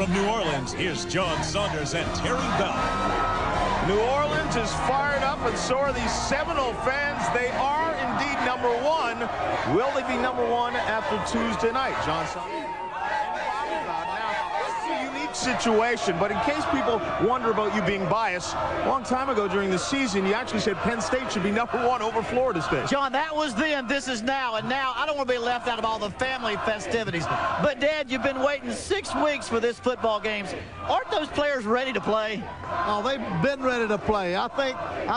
from New Orleans, here's John Saunders and Terry Bell. New Orleans is fired up, and so are these Seminole fans. They are indeed #1. Will they be #1 after Tuesday night? John Saunders. Situation, but in case people wonder about you being biased, a long time ago during the season, you actually said Penn State should be #1 over Florida State. John, that was then, this is now, and now I don't want to be left out of all the family festivities. But, Dad, you've been waiting 6 weeks for this football game. Aren't those players ready to play? Oh, they've been ready to play. I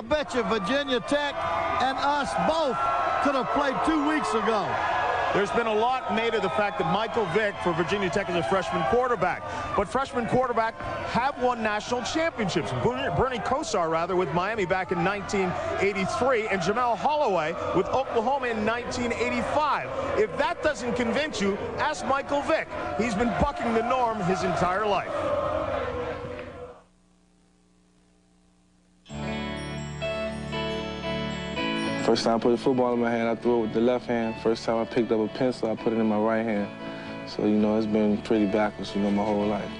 bet you Virginia Tech and us both could have played 2 weeks ago. There's been a lot made of the fact that Michael Vick for Virginia Tech is a freshman quarterback. But freshman quarterbacks have won national championships. Bernie Kosar, rather, with Miami back in 1983, and Jamel Holloway with Oklahoma in 1985. If that doesn't convince you, ask Michael Vick. He's been bucking the norm his entire life. First time I put a football in my hand, I threw it with the left hand. First time I picked up a pencil, I put it in my right hand. So, you know, it's been pretty backwards, you know, my whole life.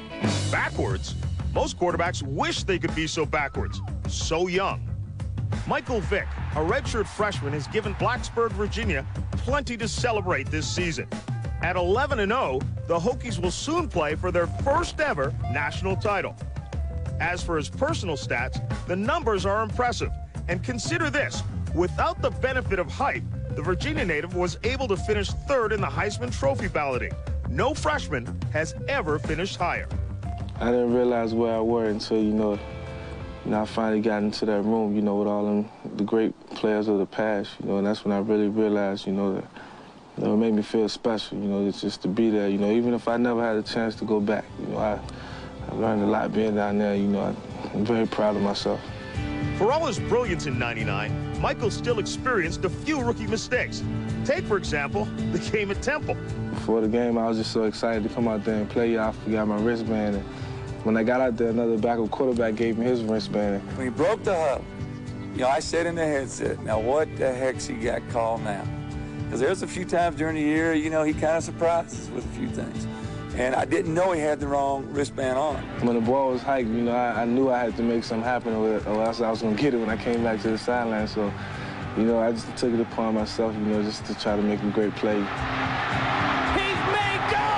Backwards? Most quarterbacks wish they could be so backwards, so young. Michael Vick, a redshirt freshman, has given Blacksburg, Virginia, plenty to celebrate this season. At 11-0, the Hokies will soon play for their first ever national title. As for his personal stats, the numbers are impressive. And consider this. Without the benefit of height, the Virginia native was able to finish 3rd in the Heisman Trophy balloting. No freshman has ever finished higher. I didn't realize where I were until, you know, I finally got into that room, you know, with all the great players of the past, you know, and that's when I really realized, you know, that it made me feel special, you know, it's just to be there, you know, even if I never had a chance to go back, you know, I learned a lot being down there, you know, I'm very proud of myself. For all his brilliance in '99, Michael still experienced a few rookie mistakes. Take, for example, the game at Temple. Before the game, I was just so excited to come out there and play. I forgot my wristband. And when I got out there, another backup quarterback gave me his wristband. When he broke the huddle, you know, I said in the headset, now what the heck's he got called now? Because there's a few times during the year, you know, he kind of surprised us with a few things. And I didn't know he had the wrong wristband on. When the ball was hiked, you know, I knew I had to make something happen or else I was going to get it when I came back to the sideline. So, you know, I just took it upon myself, you know, just to try to make a great play. He's made go!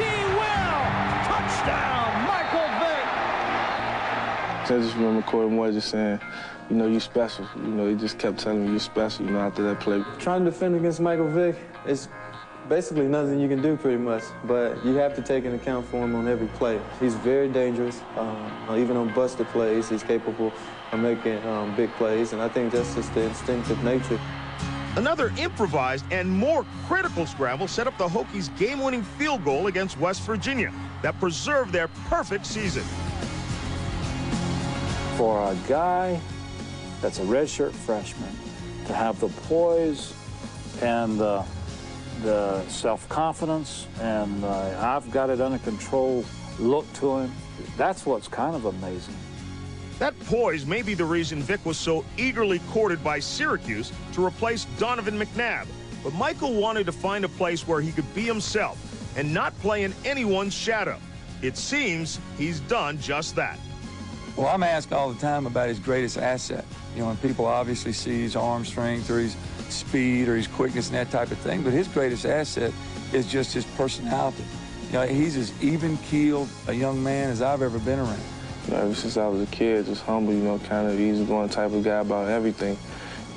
He will! Touchdown, Michael Vick! I just remember Corey Moore just saying, you know, you special. You know, he just kept telling me you're special, you know, after that play. Trying to defend against Michael Vick is basically nothing you can do pretty much, but you have to take into account for him on every play. He's very dangerous. Even on busted plays, he's capable of making big plays, and I think that's just the instinctive nature. Another improvised and more critical scramble set up the Hokies' game-winning field goal against West Virginia that preserved their perfect season. For a guy that's a redshirt freshman to have the poise and the self-confidence and I've got it under control look to him, that's what's kind of amazing. That poise may be the reason Vick was so eagerly courted by Syracuse to replace Donovan McNabb. But Michael wanted to find a place where he could be himself and not play in anyone's shadow. It seems he's done just that. Well, I'm asked all the time about his greatest asset. You know, and people obviously see his arm strength or his speed or his quickness and that type of thing, but his greatest asset is just his personality. You know, he's as even-keeled a young man as I've ever been around. You know, ever since I was a kid, just humble, you know, kind of easygoing type of guy about everything.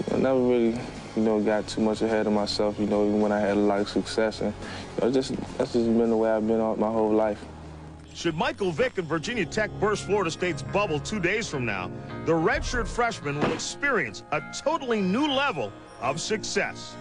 You know, never really, you know, got too much ahead of myself, you know, even when I had a lot of success. And, you know, that's just been the way I've been all my whole life. Should Michael Vick and Virginia Tech burst Florida State's bubble 2 days from now, the redshirt freshman will experience a totally new level of success.